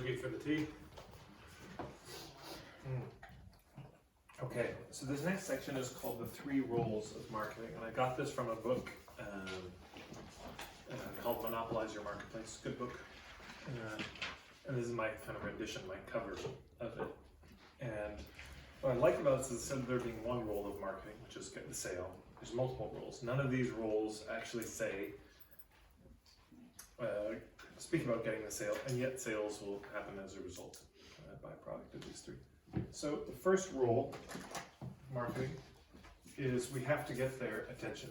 me for the tea. Okay, so this next section is called The Three Roles of Marketing, and I got this from a book called Monopolize Your Marketplace. Good book. And this is my kind of rendition, my cover of it. And what I like about this is instead of there being one role of marketing, which is get the sale, there's multiple roles. None of these roles actually say, speak about getting the sale, and yet sales will happen as a result, byproduct of these three. So the first role of marketing is we have to get their attention.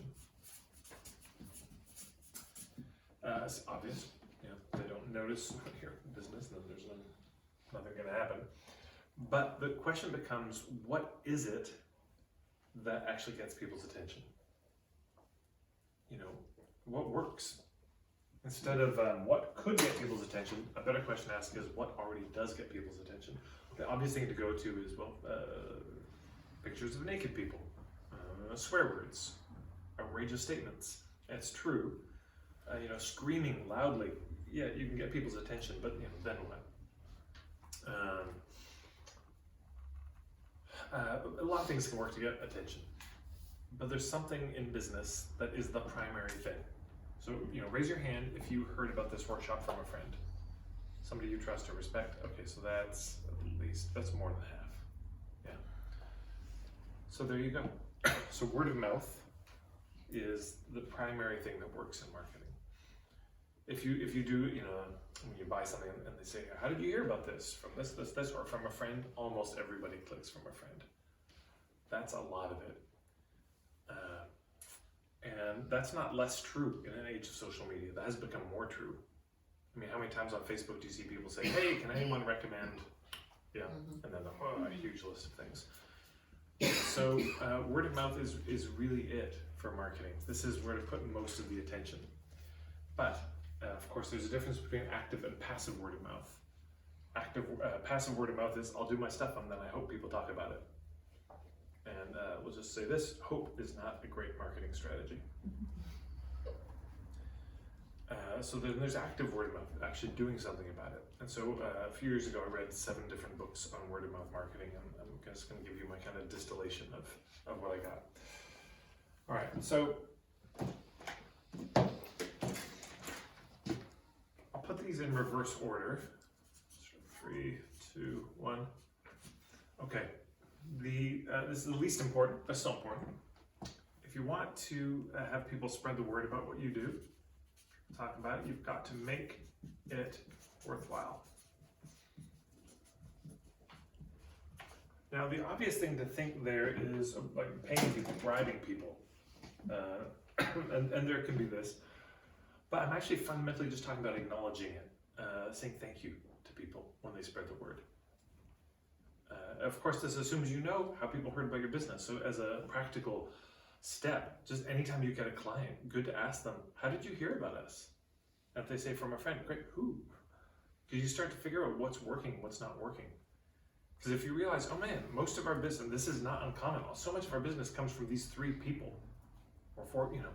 It's obvious. You know, if they don't notice your business, then there's nothing going to happen. But the question becomes, what is it that actually gets people's attention? You know, what works? Instead of what could get people's attention, a better question to ask is what already does get people's attention. The obvious thing to go to is, well, pictures of naked people, swear words, outrageous statements. It's true. You know, screaming loudly, yeah, you can get people's attention, but you know, then what? A lot of things can work to get attention, but there's something in business that is the primary thing. So, you know, raise your hand if you heard about this workshop from a friend, somebody you trust or respect. Okay, so that's that's more than half. Yeah. So there you go. So word of mouth is the primary thing that works in marketing. If you do, you know, when you buy something and they say, how did you hear about this? From this, or from a friend? Almost everybody clicks from a friend. That's a lot of it. And that's not less true in an age of social media. That has become more true. I mean, how many times on Facebook do you see people say, hey, can anyone recommend? Yeah, and then a huge list of things. So word of mouth is really it for marketing. This is where to put most of the attention. But of course, there's a difference between active and passive word of mouth. Passive word of mouth is, I'll do my stuff and then I hope people talk about it. And we'll just say this, hope is not a great marketing strategy. So then there's active word of mouth, actually doing something about it. And so a few years ago, I read 7 different books on word of mouth marketing, and I'm just going to give you my kind of distillation of what I got. All right, so I'll put these in reverse order. 3, 2, 1. Okay. This is the least important, but still important. If you want to have people spread the word about what you do, talk about it, you've got to make it worthwhile. Now, the obvious thing to think there is like paying people, bribing people, and there can be this, but I'm actually fundamentally just talking about acknowledging it, saying thank you to people when they spread the word. Of course, this assumes you know how people heard about your business. So as a practical step, just anytime you get a client, good to ask them, how did you hear about us? And if they say from a friend, great, who? Because you start to figure out what's working, what's not working. Because if you realize, oh man, most of our business, this is not uncommon, so much of our business comes from these 3 people, or 4, you know,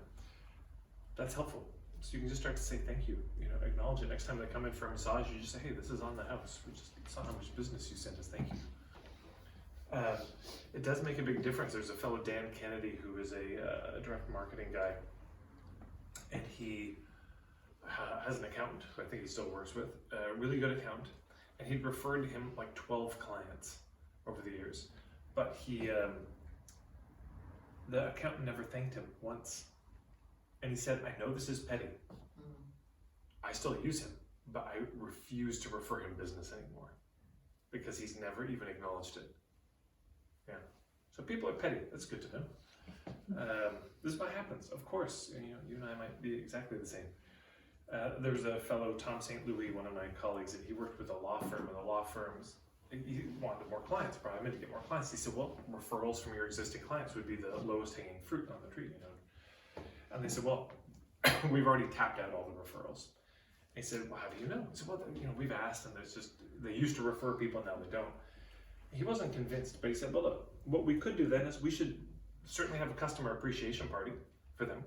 that's helpful. So you can just start to say thank you, you know, acknowledge it. Next time they come in for a massage, you just say, hey, this is on the house. We just saw how much business you sent us, thank you. It does make a big difference. There's a fellow, Dan Kennedy, who is a direct marketing guy, and he has an accountant who I think he still works with, a really good accountant, and he'd referred him like 12 clients over the years, but the accountant never thanked him once, and he said, I know this is petty, I still use him, but I refuse to refer him business anymore, because he's never even acknowledged it. Yeah. So people are petty. That's good to know. This is what happens. Of course, you know, you and I might be exactly the same. There's a fellow, Tom St. Louis, one of my colleagues, and he worked with a law firm, and the law firms, he wanted more clients, brought him in to get more clients. He said, well, referrals from your existing clients would be the lowest hanging fruit on the tree, you know. And they said, well, we've already tapped out all the referrals. And he said, well, how do you know? He said, well, you know, we've asked, and there's just, they used to refer people, now they don't. He wasn't convinced, but he said, well, look, what we could do then is we should certainly have a customer appreciation party for them.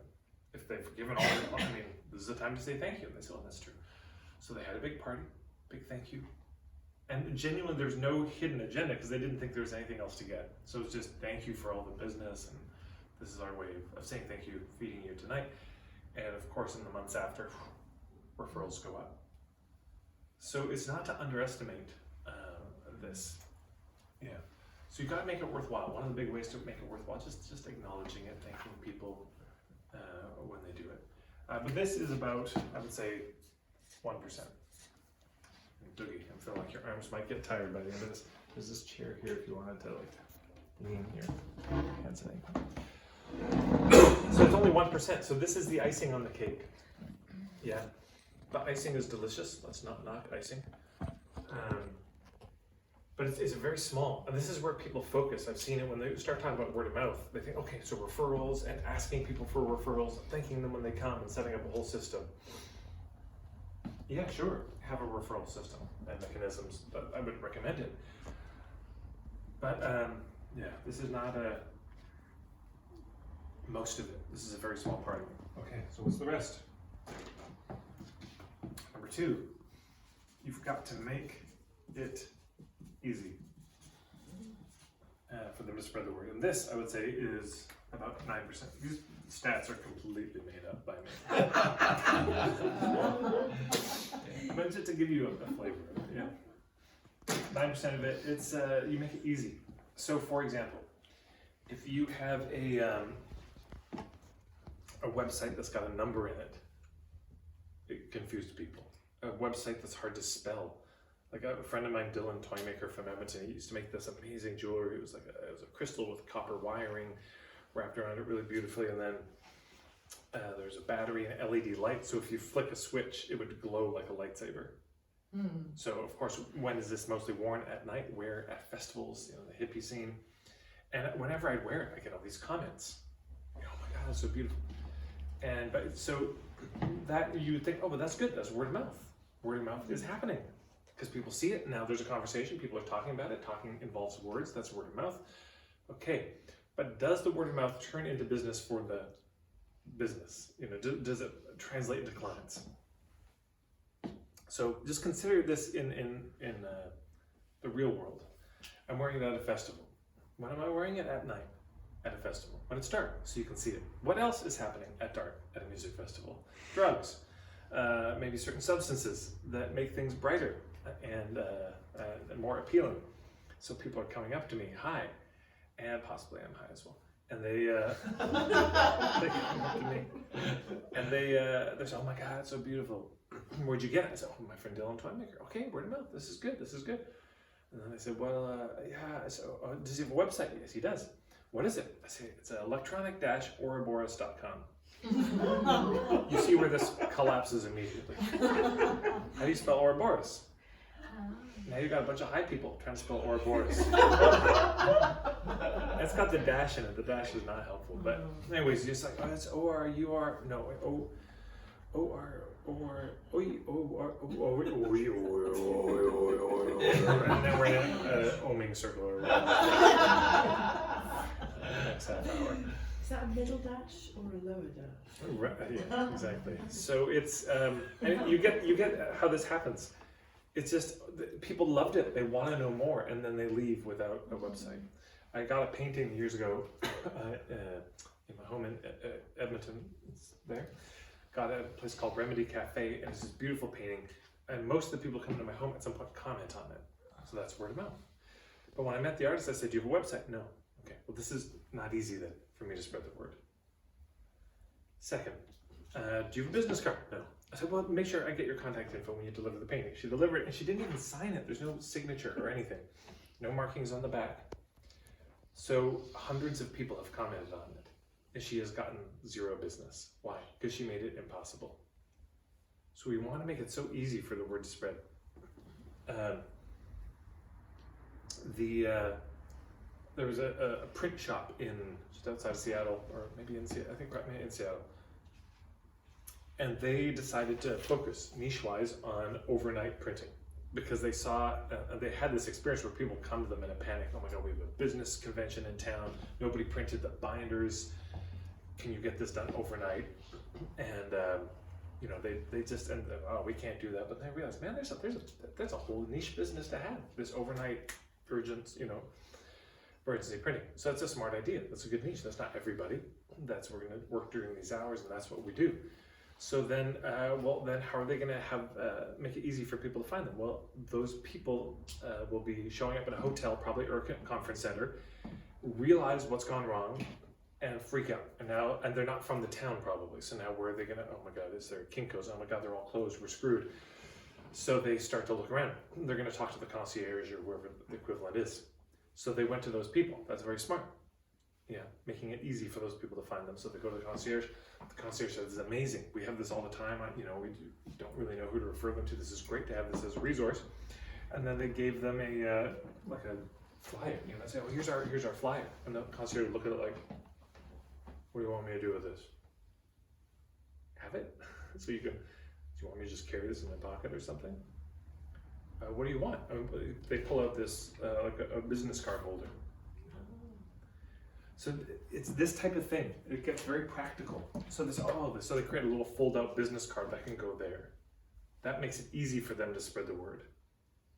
If they've given all their, I mean, this is the time to say thank you. And they said, well, that's true. So they had a big party, big thank you. And genuinely, there's no hidden agenda because they didn't think there was anything else to get. So it's just thank you for all the business, and this is our way of saying thank you, feeding you tonight. And of course, in the months after, referrals go up. So it's not to underestimate this. Yeah. So you've got to make it worthwhile. One of the big ways to make it worthwhile, just acknowledging it, thanking people when they do it. But this is about, I would say, 1%. Doogie, I feel like your arms might get tired by the end of this. There's this chair here if you wanted to lean your hands and ankles. So it's only 1%. So this is the icing on the cake. Yeah. The icing is delicious. Let's not knock icing. But it's very small. And this is where people focus. I've seen it when they start talking about word of mouth. They think, okay, so referrals and asking people for referrals, thanking them when they come and setting up a whole system. Yeah, sure, have a referral system and mechanisms, but I would recommend it. But yeah, this is not most of it. This is a very small part of it. Okay, so what's the rest? Number 2, you've got to make it easy for them to spread the word. And this, I would say, is about 9%. These stats are completely made up by me. But just to give you a flavor of it, yeah. 9% of it, it's you make it easy. So, for example, if you have a website that's got a number in it, it confused people. A website that's hard to spell. Like a friend of mine, Dylan, toymaker from Edmonton, he used to make this amazing jewelry. It was like it was a crystal with copper wiring wrapped around it really beautifully, and then there's a battery and LED light. So if you flick a switch, it would glow like a lightsaber. So of course, when is this mostly worn? At night, wear at festivals, the hippie scene. And whenever I'd wear it, I get all these comments. Oh my God, that's so beautiful. And but so that you would think, oh, but that's good. That's word of mouth. Word of mouth is happening. Because people see it, now there's a conversation, people are talking about it, talking involves words, that's word of mouth. Okay, but does the word of mouth turn into business for the business? Does it translate into clients? So just consider this in the real world. I'm wearing it at a festival. When am I wearing it? At night, at a festival, when it's dark, so you can see it. What else is happening at dark at a music festival? Drugs, maybe certain substances that make things brighter and more appealing. So people are coming up to me, hi, and possibly I'm high as well. And they they come up to me, and they say, oh my God, it's so beautiful. Where'd you get it? I said, oh, my friend Dylan, toymaker. Okay, word of mouth. This is good. This is good. And then I said, well, yeah. So does he have a website? Yes, he does. What is it? I say, it's electronic-ouroboros.com. You see where this collapses immediately. How do you spell Ouroboros? Now you've got a bunch of high people trying to spell Ouroboros. It's got the dash in it. The dash is not helpful. But anyways, you're just like, oh, it's O-R-U-R. No, O-R. And then we're in an oming circle. Next half hour. Is that a middle dash or a lower dash? Right, yeah, exactly. So it's and you get how this happens. It's just people loved it. They want to know more, and then they leave without a website. I got a painting years ago in my home in Edmonton. It's there. Got a place called Remedy Cafe, and it's this beautiful painting. And most of the people coming to my home at some point comment on it. So that's word of mouth. But when I met the artist, I said, do you have a website? No. Okay, well, this is not easy then for me to spread the word. Second, do you have a business card? No. I said, well, make sure I get your contact info when you deliver the painting. She delivered it, and she didn't even sign it. There's no signature or anything. No markings on the back. So hundreds of people have commented on it, and she has gotten zero business. Why? Because she made it impossible. So we want to make it so easy for the word to spread. There was a print shop just outside of Seattle, or maybe in Seattle, I think right in Seattle. And they decided to focus niche-wise on overnight printing because they saw, they had this experience where people come to them in a panic. Oh my God, we have a business convention in town. Nobody printed the binders. Can you get this done overnight? And You know, they just, and oh, we can't do that. But they realize, man, there's a whole niche business to have, this overnight urgent, you know, emergency printing. So that's a smart idea. That's a good niche. That's not everybody. We're going to work during these hours, and that's what we do. So then, then how are they going to make it easy for people to find them? Well, those people will be showing up at a hotel, probably, or a conference center, realize what's gone wrong, and freak out. And they're not from the town, probably. So now where are they going to? Oh my God, is there Kinko's? Oh my God, they're all closed. We're screwed. So they start to look around. They're going to talk to the concierge or whoever the equivalent is. So they went to those people. That's very smart. Yeah, making it easy for those people to find them. So they go to the concierge. The concierge says, "This is amazing. We have this all the time. We don't really know who to refer them to. This is great to have this as a resource." And then they gave them a flyer. You know, they say, "Oh, here's our flyer." And the concierge would look at it like, "What do you want me to do with this? Have it? So do you want me to just carry this in my pocket or something? What do you want?" I mean, they pull out this like a business card holder. So it's this type of thing. It gets very practical. So there's all of this. So they create a little fold-out business card that can go there. That makes it easy for them to spread the word.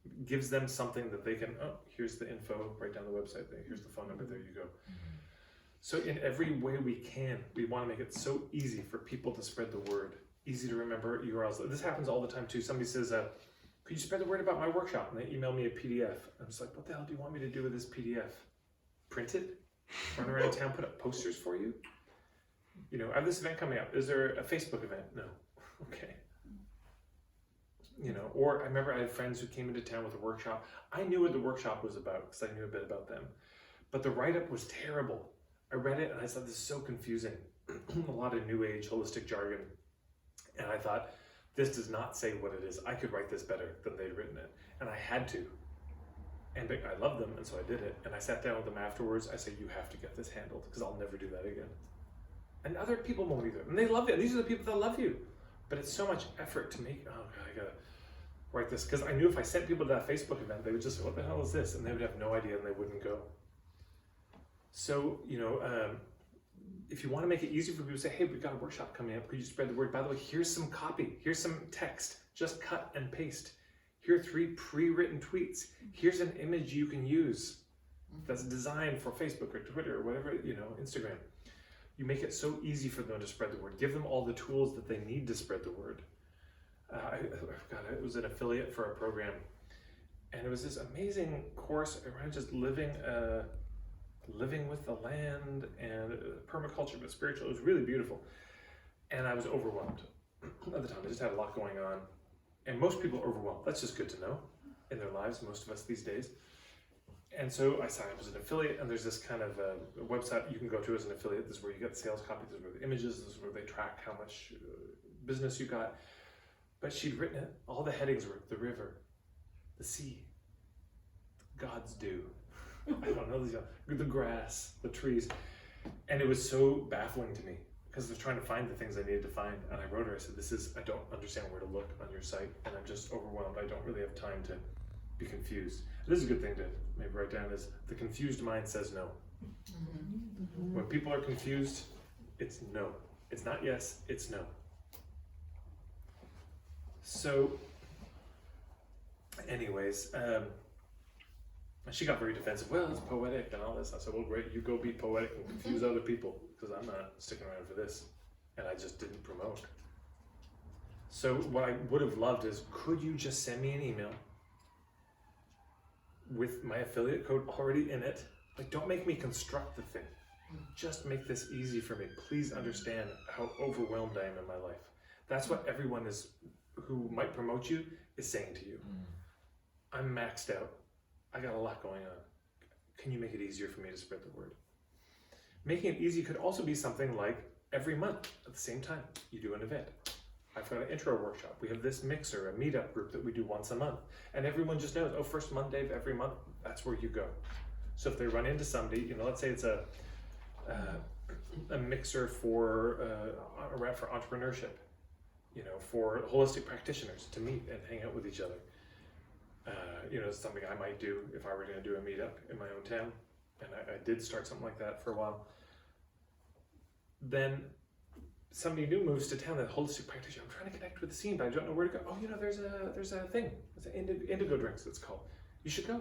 It gives them something that they can, oh, here's the info right down the website. Here's the phone number. There you go. So in every way we can, we want to make it so easy for people to spread the word. Easy to remember URLs. This happens all the time too. Somebody says, could you spread the word about my workshop? And they email me a PDF. I'm just like, what the hell do you want me to do with this PDF? Print it? Run around town, put up posters for you? You know, I have this event coming up. Is there a Facebook event? No. Okay. You know, or I remember I had friends who came into town with a workshop. I knew what the workshop was about because I knew a bit about them. But the write-up was terrible. I read it and I thought, this is so confusing. A lot of new age holistic jargon. And I thought, this does not say what it is. I could write this better than they'd written it. And I had to. And I loved them, and so I did it. And I sat down with them afterwards. I said, you have to get this handled, because I'll never do that again. And other people won't either. And they love it. These are the people that love you. But it's so much effort to make, oh God, I gotta write this. Because I knew if I sent people to that Facebook event, they would just say, what the hell is this? And they would have no idea and they wouldn't go. So, you know, if you want to make it easy for people to say, hey, we've got a workshop coming up, could you spread the word? By the way, here's some copy, here's some text, just cut and paste. Here are 3 pre-written tweets. Here's an image you can use that's designed for Facebook or Twitter or whatever, you know, Instagram. You make it so easy for them to spread the word. Give them all the tools that they need to spread the word. I was an affiliate for a program, and it was this amazing course around just living with the land and permaculture, but spiritual. It was really beautiful. And I was overwhelmed at the time. I just had a lot going on. And most people are overwhelmed. That's just good to know in their lives, most of us these days. And so I signed up as an affiliate, and there's this kind of a website you can go to as an affiliate. This is where you get the sales copy, this is where the images, this is where they track how much business you got. But she'd written it, all the headings were the river, the sea, God's dew, I don't know, the grass, the trees. And it was so baffling to me, because I was trying to find the things I needed to find. And I wrote her, I said, I don't understand where to look on your site, and I'm just overwhelmed. I don't really have time to be confused. This is a good thing to maybe write down, is the confused mind says no. Mm-hmm. When people are confused, it's no. It's not yes, it's no. So, anyways, she got very defensive. Well, it's poetic and all this. I said, well, great, you go be poetic and confuse other people, because I'm not sticking around for this. And I just didn't promote. So what I would have loved is, could you just send me an email with my affiliate code already in it? Like, don't make me construct the thing. Just make this easy for me. Please understand how overwhelmed I am in my life. That's what everyone is who might promote you is saying to you. I'm maxed out. I got a lot going on. Can you make it easier for me to spread the word? Making it easy could also be something like every month at the same time you do an event. I've got an intro workshop. We have this mixer, a meetup group that we do once a month. And everyone just knows, oh, first Monday of every month, that's where you go. So if they run into somebody, you know, let's say it's a mixer for entrepreneurship, you know, for holistic practitioners to meet and hang out with each other. You know, it's something I might do if I were going to do a meetup in my own town. And I did start something like that for a while. Then somebody new moves to town, that holistic practitioner, I'm trying to connect with the scene, but I don't know where to go. Oh, there's a thing. It's an indigo drinks, it's called. You should go.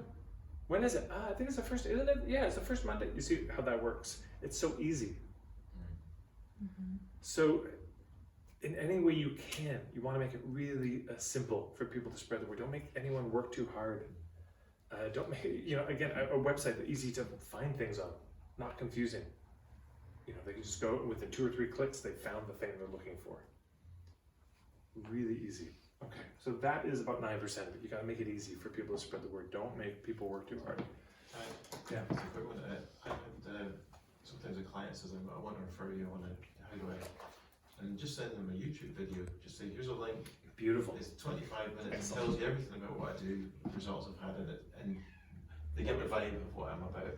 When is it? I think it's the first, isn't it? Yeah, it's the first Monday. You see how that works. It's so easy. Mm-hmm. So in any way you can, you want to make it really simple for people to spread the word. Don't make anyone work too hard. Don't make, again, a website that's easy to find things on, not confusing. They can just go within 2 or 3 clicks, they found the thing they're looking for. Really easy. Okay, so that is about 9% of it. You gotta make it easy for people to spread the word. Don't make people work too hard. Yeah, it's a quick one. I had sometimes a client says, I want to refer you, how do I? And just send them a YouTube video. Just say, here's a link. Beautiful. It's 25 minutes. Excellent. It tells you everything about what I do, the results I've had in it, and they get the vibe of what I'm about,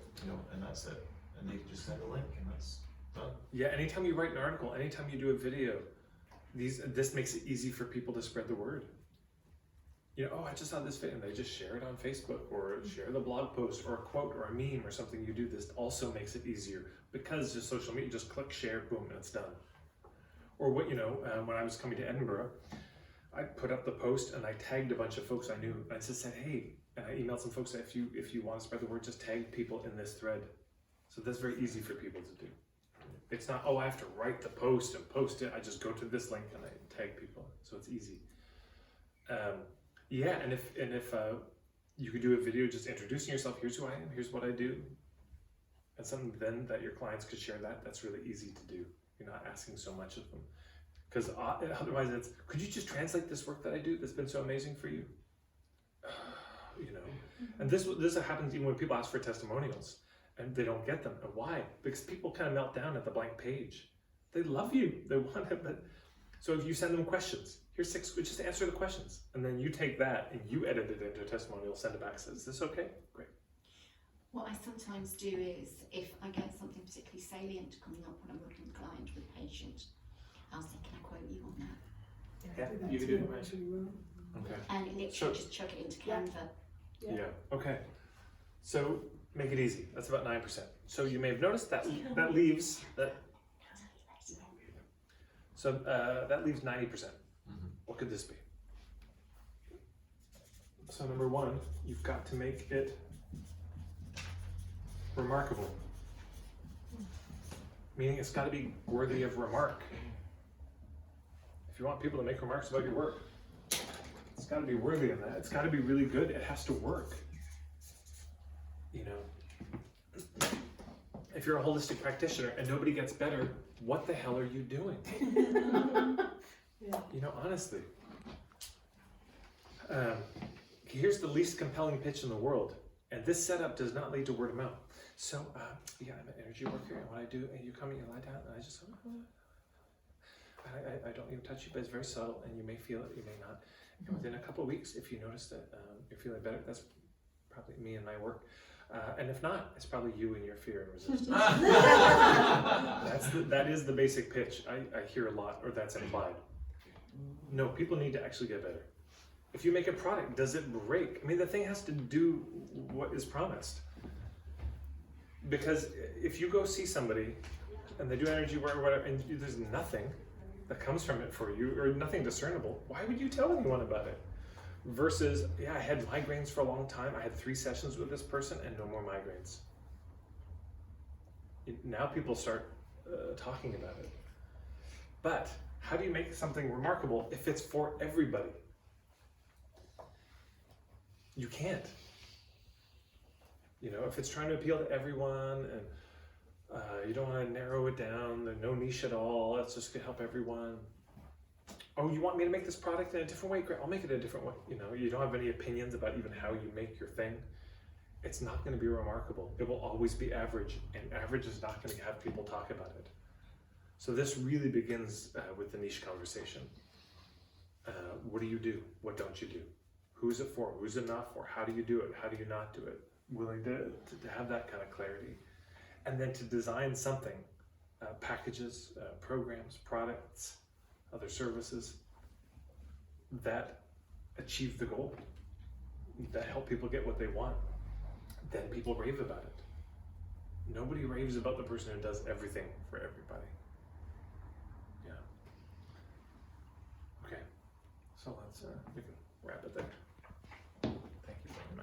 and that's it. And they can just send a link, and that's done. Yeah, anytime you write an article, anytime you do a video, this makes it easy for people to spread the word. Oh, I just saw this video, and they just share it on Facebook, or share the blog post, or a quote, or a meme, or something you do. This also makes it easier, because just social media, just click share, boom, and it's done. Or what, when I was coming to Edinburgh, I put up the post and I tagged a bunch of folks I knew. And I just said, hey, and I emailed some folks that if you want to spread the word, just tag people in this thread. So that's very easy for people to do. It's not, I have to write the post and post it. I just go to this link and I tag people. So it's easy. Yeah, and if you could do a video just introducing yourself, here's who I am, here's what I do, and something then that your clients could share that's really easy to do. You're not asking so much of them. Because otherwise it's, could you just translate this work that I do that's been so amazing for you? And this happens even when people ask for testimonials and they don't get them. And why? Because people kind of melt down at the blank page. They love you, they want it, but so if you send them questions, here's 6, just answer the questions. And then you take that and you edit it into a testimonial, send it back, says, is this okay? Great. What I sometimes do is, if I get something particularly salient coming up when I'm working with a client, with a patient, I'll say, can I quote you on that? Yeah, you can do it. Okay. And literally just chuck it into Canva. Yeah. Okay. So make it easy. That's about 9%. So you may have noticed that leaves that. So that leaves 90%. Mm-hmm. What could this be? So number 1, you've got to make it remarkable. Meaning it's got to be worthy of remark. If you want people to make remarks about your work, it's got to be worthy of that. It's got to be really good. It has to work. If you're a holistic practitioner and nobody gets better, what the hell are you doing? Honestly. Here's the least compelling pitch in the world. And this setup does not lead to word of mouth. So, I'm an energy worker, and what I do, and you come and you lie down, and I just, I don't even touch you, but it's very subtle, and you may feel it, you may not. And within a couple of weeks, if you notice that you're feeling better, that's probably me and my work. And if not, it's probably you and your fear and resistance. That is the basic pitch I hear a lot, or that's implied. No, people need to actually get better. If you make a product, does it break? I mean, the thing has to do what is promised. Because if you go see somebody and they do energy work or whatever, and there's nothing that comes from it for you, or nothing discernible, why would you tell anyone about it? Versus, I had migraines for a long time. I had 3 sessions with this person and no more migraines. Now people start talking about it. But how do you make something remarkable if it's for everybody? You can't. If it's trying to appeal to everyone and you don't want to narrow it down, there's no niche at all, it's just gonna help everyone. Oh, you want me to make this product in a different way? Great, I'll make it a different way. You don't have any opinions about even how you make your thing. It's not going to be remarkable. It will always be average, and average is not going to have people talk about it. So this really begins with the niche conversation. What do you do? What don't you do? Who's it for? Who's it not for? How do you do it? How do you not do it? Willing to have that kind of clarity. And then to design something, packages, programs, products, other services that achieve the goal, that help people get what they want. Then people rave about it. Nobody raves about the person who does everything for everybody. Yeah. So let's we can wrap it there.